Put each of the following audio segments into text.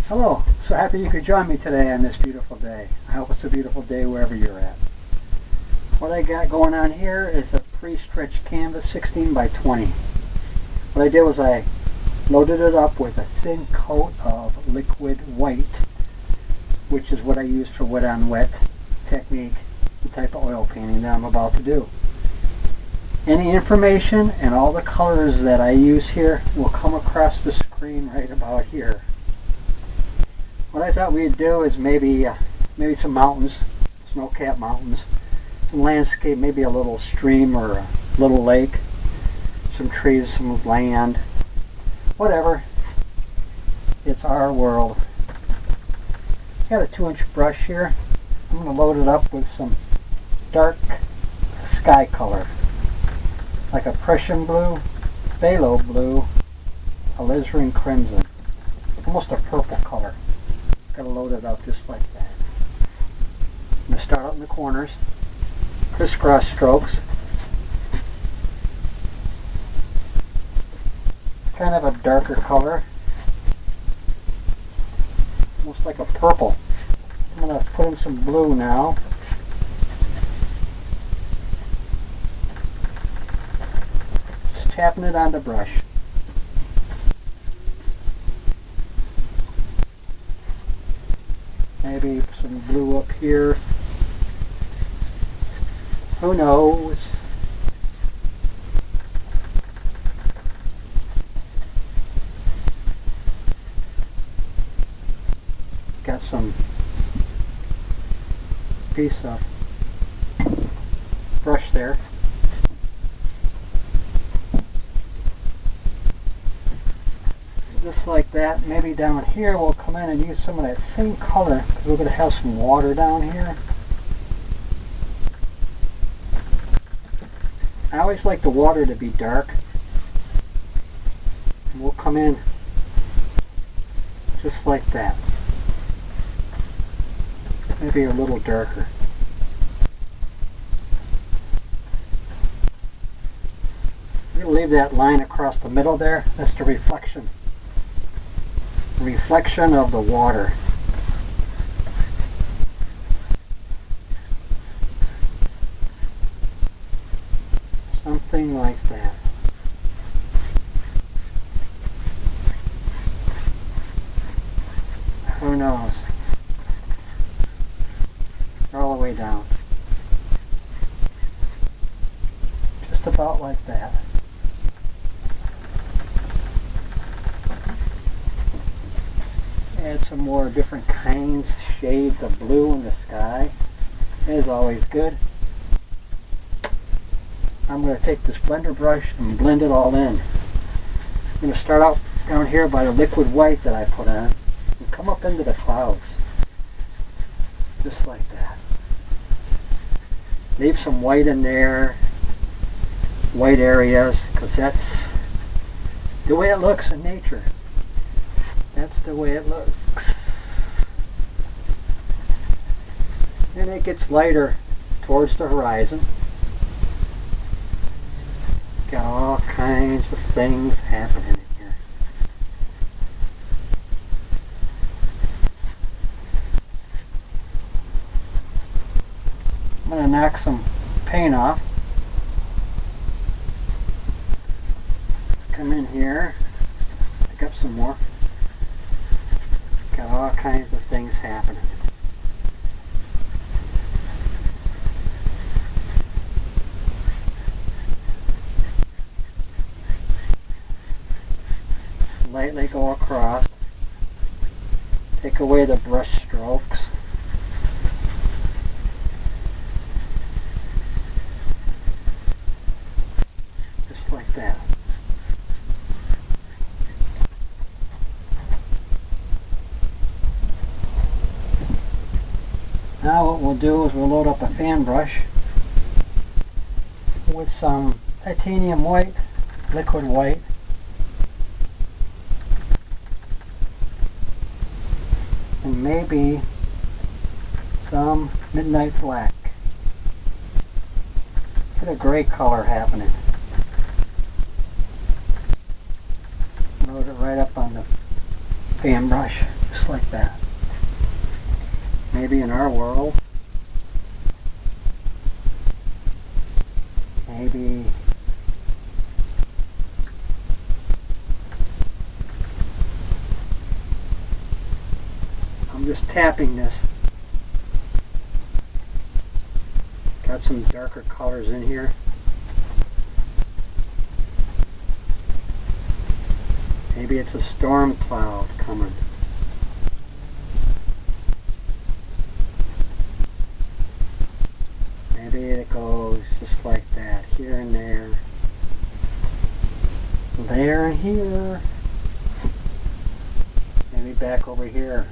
Hello, so happy you could join me today on this beautiful day. I hope it's a beautiful day wherever you're at. What I got going on here is a pre-stretched canvas 16 by 20. What I did was I loaded it up with a thin coat of liquid white, which is what I use for wet on wet technique, the type of oil painting that I'm about to do. Any information and all the colors that I use here will come across the screen right about here. What I thought we'd do is maybe some mountains, snow-capped mountains, some landscape, maybe a little stream or a little lake, some trees, some land, whatever. It's our world. Got a 2-inch brush here. I'm going to load it up with some dark sky color, like a Prussian blue, phthalo blue, alizarin crimson, almost a purple color. Gotta load it up just like that. I'm going to start out in the corners, crisscross strokes, kind of a darker color, almost like a purple. I'm going to put in some blue now. Just tapping it on the brush. Maybe some blue up here. Who knows? Got some piece of brush there. Just like that. Maybe down here we'll come in and use some of that same color because we're going to have some water down here. I always like the water to be dark. And we'll come in just like that. Maybe a little darker. I'm going to leave that line across the middle there. That's the reflection. Reflection of the water. Something like that. Who knows? All the way down. Just about like that. Add some more different kinds, shades of blue in the sky. It is always good. I'm going to take this blender brush and blend it all in. I'm going to start out down here by the liquid white that I put on and come up into the clouds. Just like that. Leave some white in there, white areas, because that's the way it looks in nature. That's the way it looks. And it gets lighter towards the horizon. Got all kinds of things happening here. I'm going to knock some paint off. Come in here, pick up some more. Got all kinds of things happening. Lightly go across. Take away the brush strokes. Just like that. Now what we'll do is we'll load up a fan brush with some titanium white, liquid white, and maybe some midnight black. Get a gray color happening. Load it right up on the fan brush. Just like that. Maybe in our world, maybe I'm just tapping this. Got some darker colors in here. Maybe it's a storm cloud coming. Maybe it goes just like that, here and there and here. Maybe back over here.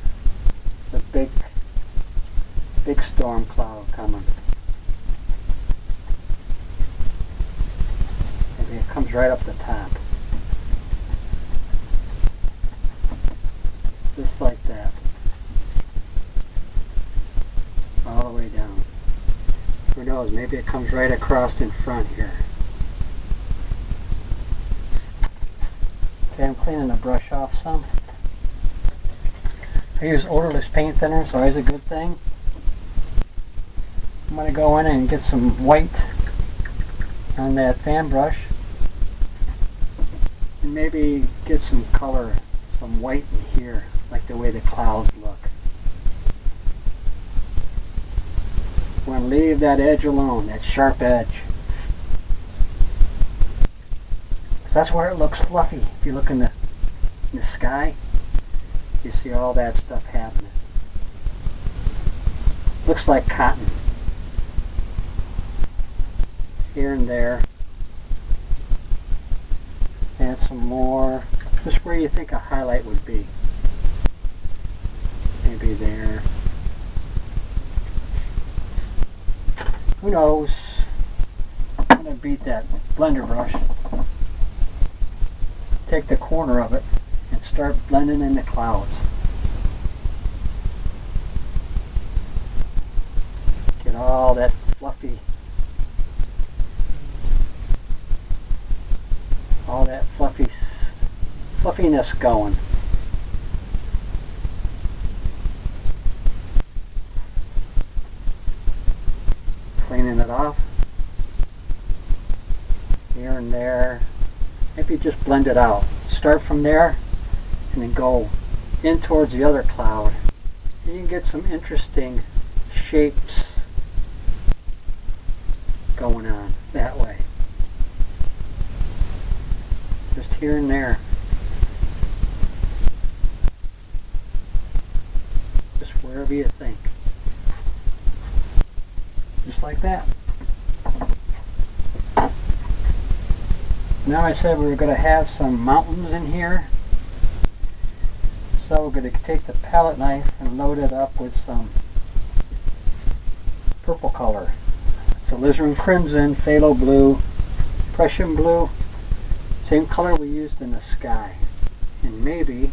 It's a big storm cloud coming. Maybe it comes right up the top. Just like that. All the way down. Who knows, maybe it comes right across in front here. Okay, I'm cleaning the brush off some. I use odorless paint thinner, so always a good thing. I'm going to go in and get some white on that fan brush. And maybe get some color, some white in here, like the way the clouds look. I'm going to leave that edge alone, that sharp edge. Because that's where it looks fluffy. If you look in the sky, you see all that stuff happening. Looks like cotton. Here and there. Add some more. Just where you think a highlight would be. Maybe there. Who knows? I'm going to beat that blender brush. Take the corner of it and start blending in the clouds. Get all that fluffiness going. Cleaning it off here and there. Maybe just blend it out. Start from there and then go in towards the other cloud. And you can get some interesting shapes going on that way. Just here and there. Just wherever you think. Just like that. Now I said we were going to have some mountains in here. So we're going to take the palette knife and load it up with some purple color. So alizarin crimson, phthalo blue, Prussian blue, same color we used in the sky. And maybe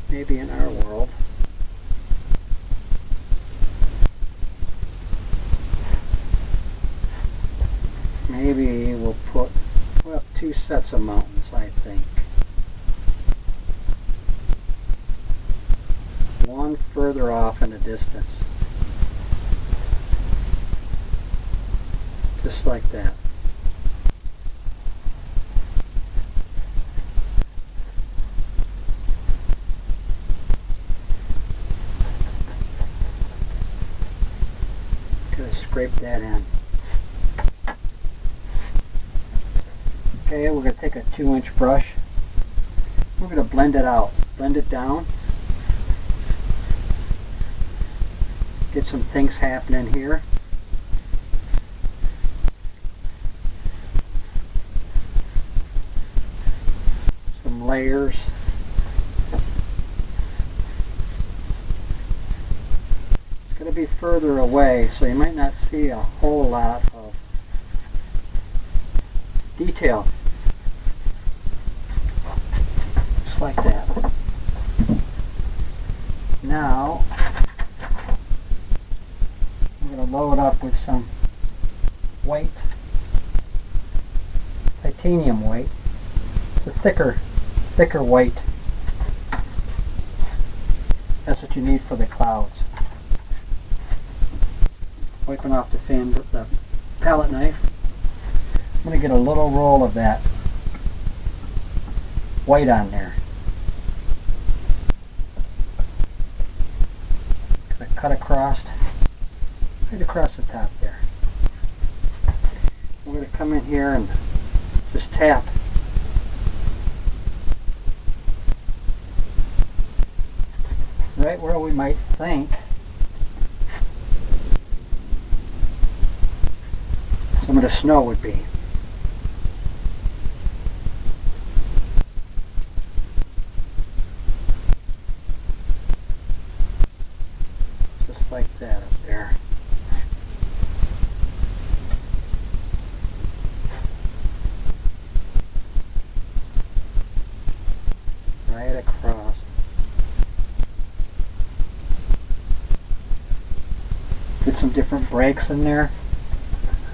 in our world, maybe we'll put, well, 2 sets of mountains, I think. One further off in the distance. Just like that. Gonna scrape that in. Okay, we're going to take a 2-inch brush. We're going to blend it out. Blend it down. Get some things happening here. Some layers. It's going to be further away, so you might not see a whole lot of detail. Just like that. Now I'm going to load up with some white, titanium white. It's a thicker white. That's what you need for the clouds. Wiping off the palette knife. I'm going to get a little roll of that white on there. Going to cut across, right across the top there. We're going to come in here and just tap. Right where we might think some of the snow would be. Just like that up there. Right across. Get some different breaks in there.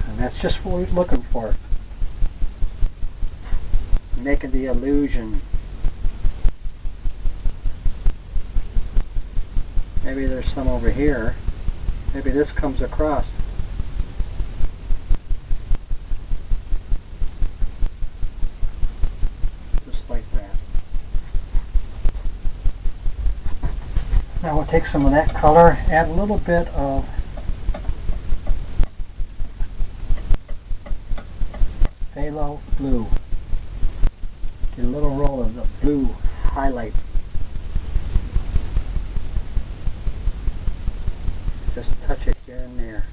And that's just what we're looking for. Making the illusion. Maybe there's some over here. Maybe this comes across. Just like that. Now we'll take some of that color, add a little bit of phthalo blue. Get a little roll of the blue highlight. Just touch it here and there.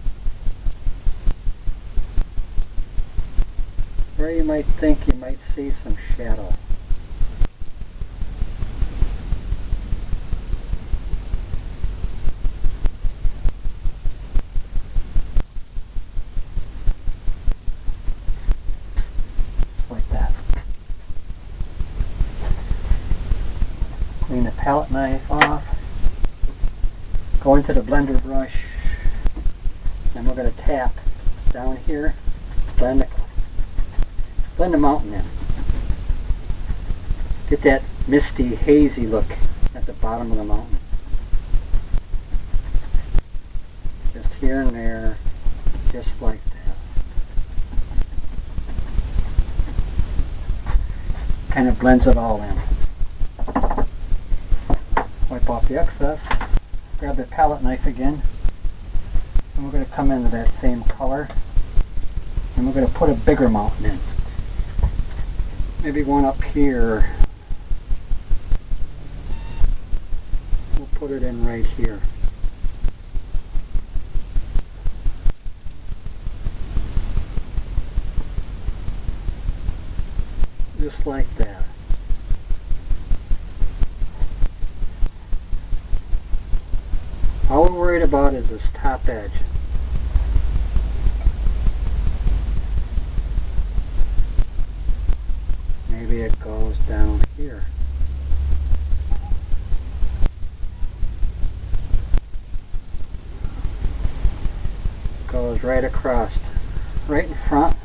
Where you might think you might see some shadow. Clean the palette knife off. Go into the blender brush. And we're going to tap down here. Blend the mountain in. Get that misty, hazy look at the bottom of the mountain. Just here and there. Just like that. Kind of blends it all in. Wipe off the excess, grab the palette knife again, and we're going to come into that same color, and we're going to put a bigger mountain in. Maybe one up here. We'll put it in right here. Just like that. All we're worried about is this top edge. Maybe it goes down here. Goes right across, right in front.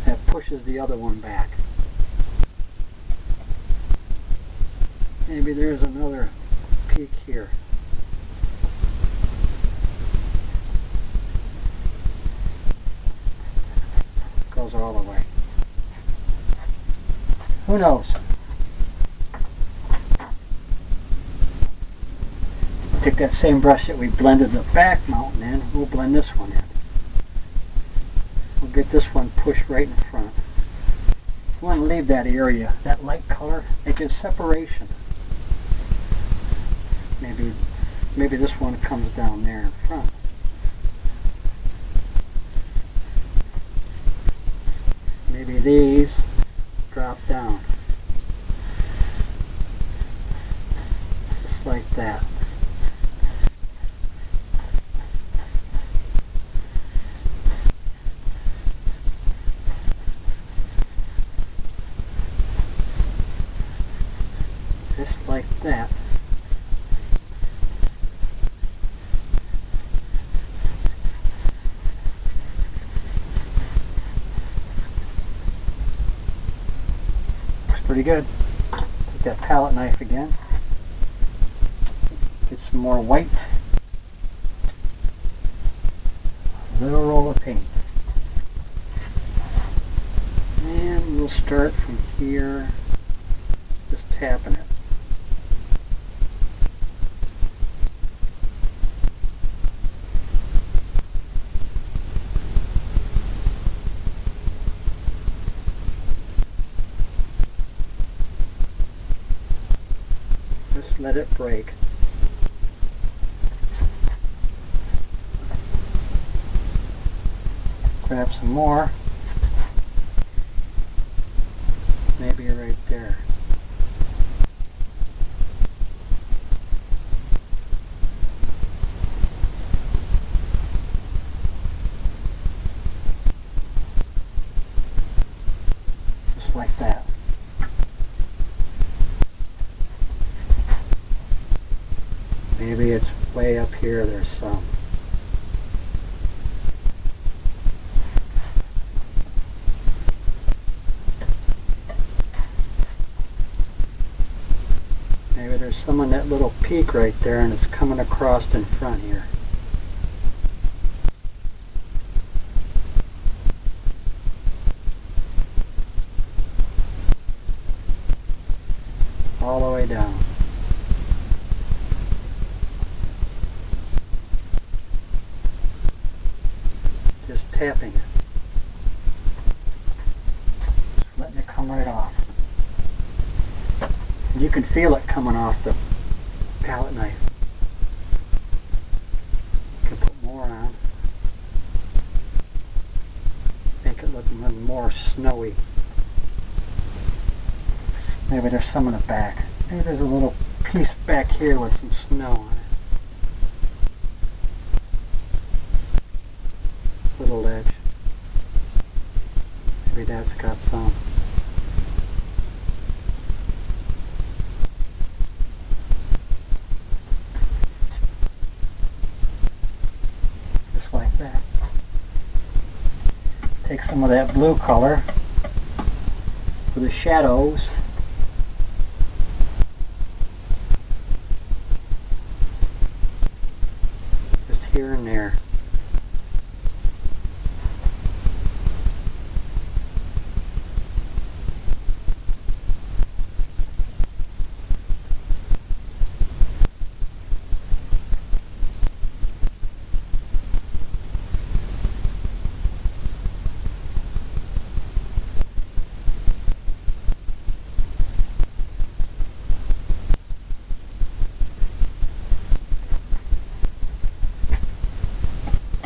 That pushes the other one back. Maybe there's another peak here. Goes all the way. Who knows? Take that same brush that we blended the back mountain in, we'll blend this one in. We'll get this one pushed right in front. We want to leave that area, that light color, it gives separation. Maybe this one comes down there in front. Maybe these drop down. Just like that. Just like that. Pretty good. Take that palette knife again. some more white. A little roll of paint. And we'll start from here, just tapping it. Just let it break. Grab some more. Maybe right there. Just like that. Maybe it's way up here, there's some. Maybe there's some on that little peak right there and it's coming across in front here. All the way down. Just tapping it. Just letting it come right off. You can feel it coming off the palette knife. You can put more on. Make it look a little more snowy. Maybe there's some in the back. Maybe there's a little piece back here with some snow on it. Little ledge. Maybe that's got some. Like that. Take some of that blue color for the shadows. Just here and there.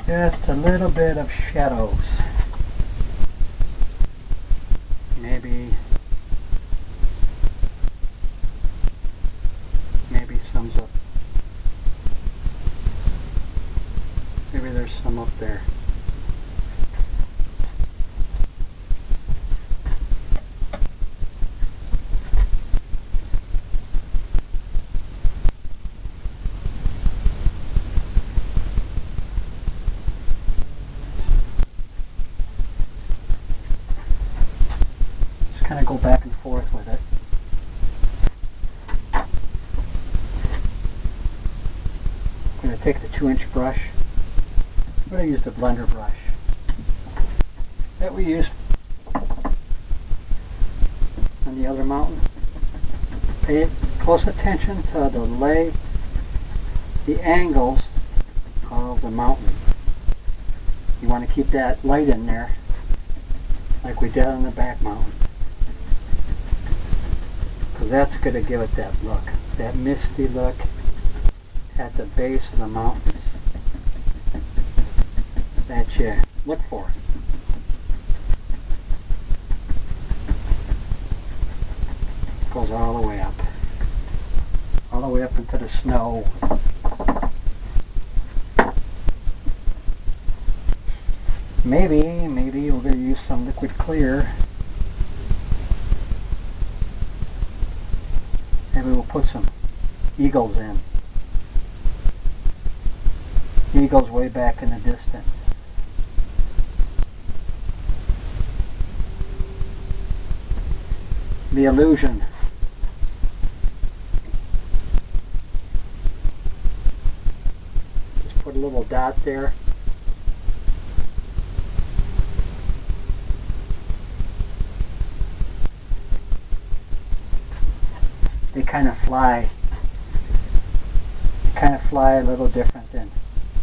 Just a little bit of shadows. Maybe sums up. Maybe there's some up there. Kind of go back and forth with it. I'm going to take the 2-inch brush. I'm going to use the blender brush that we used on the other mountain. Pay close attention to the angles of the mountain. You want to keep that light in there like we did on the back mountain. Because that's going to give it that look, that misty look at the base of the mountains that you look for. Goes all the way up into the snow. Maybe we're going to use some liquid clear. Maybe we'll put some eagles in. Eagles way back in the distance. The illusion dot there. They kind of fly. They kind of fly a little different than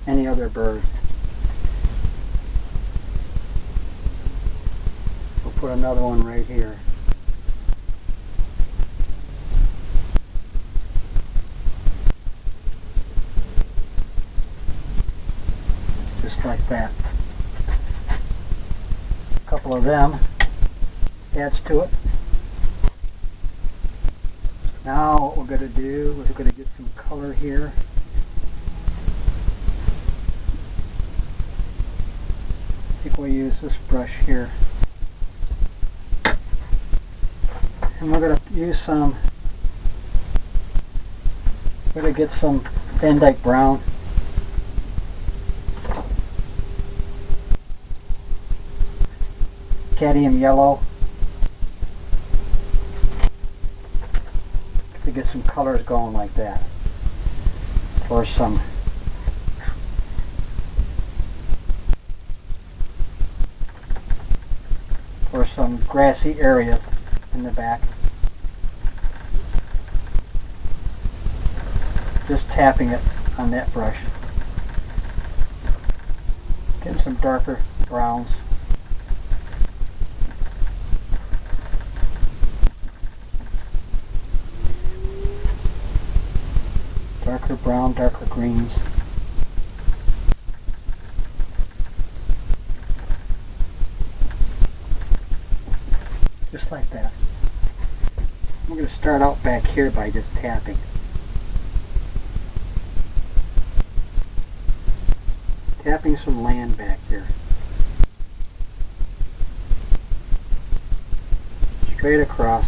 any other bird. We'll put another one right here. Just like that. A couple of them adds to it. Now what we're going to do is we're going to get some color here. I think we'll use this brush here. And we're going to use some, we're going to get some Van Dyke brown. Cadmium yellow. To get some colors going like that. For some grassy areas in the back. Just tapping it on that brush. Getting some darker browns. Darker brown, darker greens. Just like that. We're going to start out back here by just tapping. Tapping some land back here. Straight across.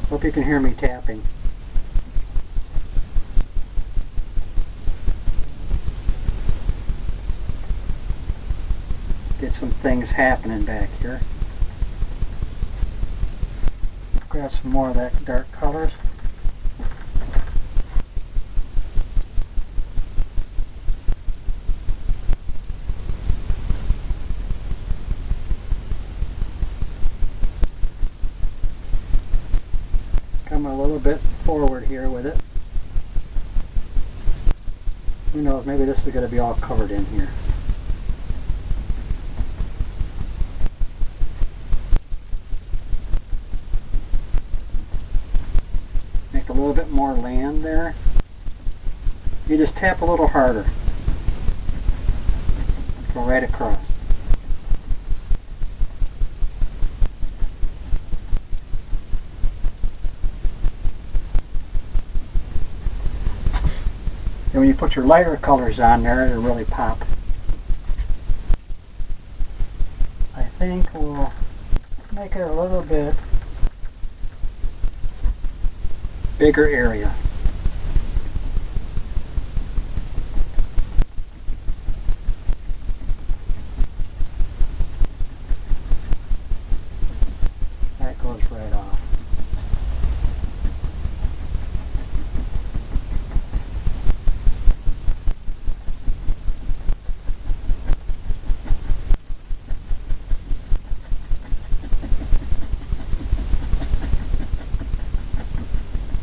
Hope you can hear me tapping. Get some things happening back here. Grab some more of that dark colors. Come a little bit forward here with it. Who knows, maybe this is going to be all covered in here. Make a little bit more land there. You just tap a little harder. Go right across. And when you put your lighter colors on there, it'll really pop. I think we'll make it a little bit bigger area. That goes right off.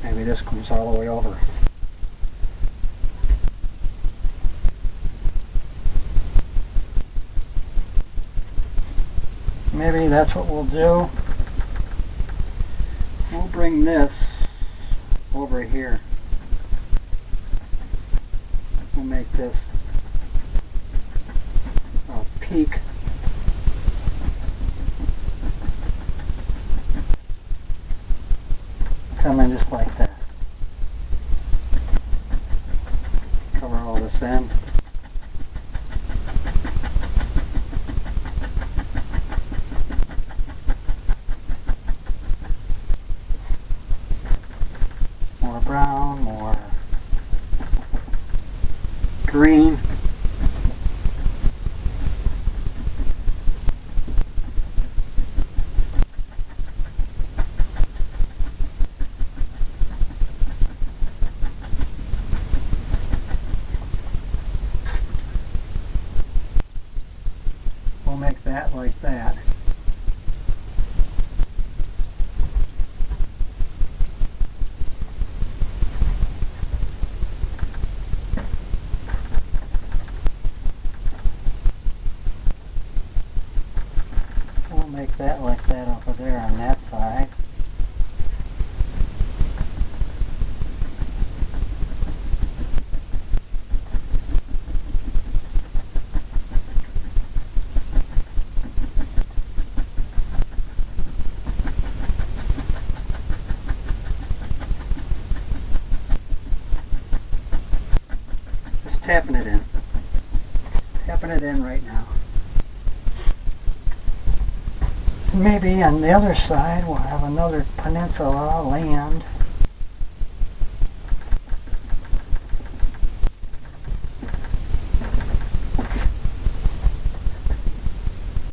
Maybe this comes all the way over. Maybe that's what we'll do. We'll bring this over here. We'll make this a peak. Come in just like that. Cover all this in. More brown, more green. We'll make that like that. We'll make that like that over there on that side. Tapping it in. Tapping it in right now. Maybe on the other side we'll have another peninsula land.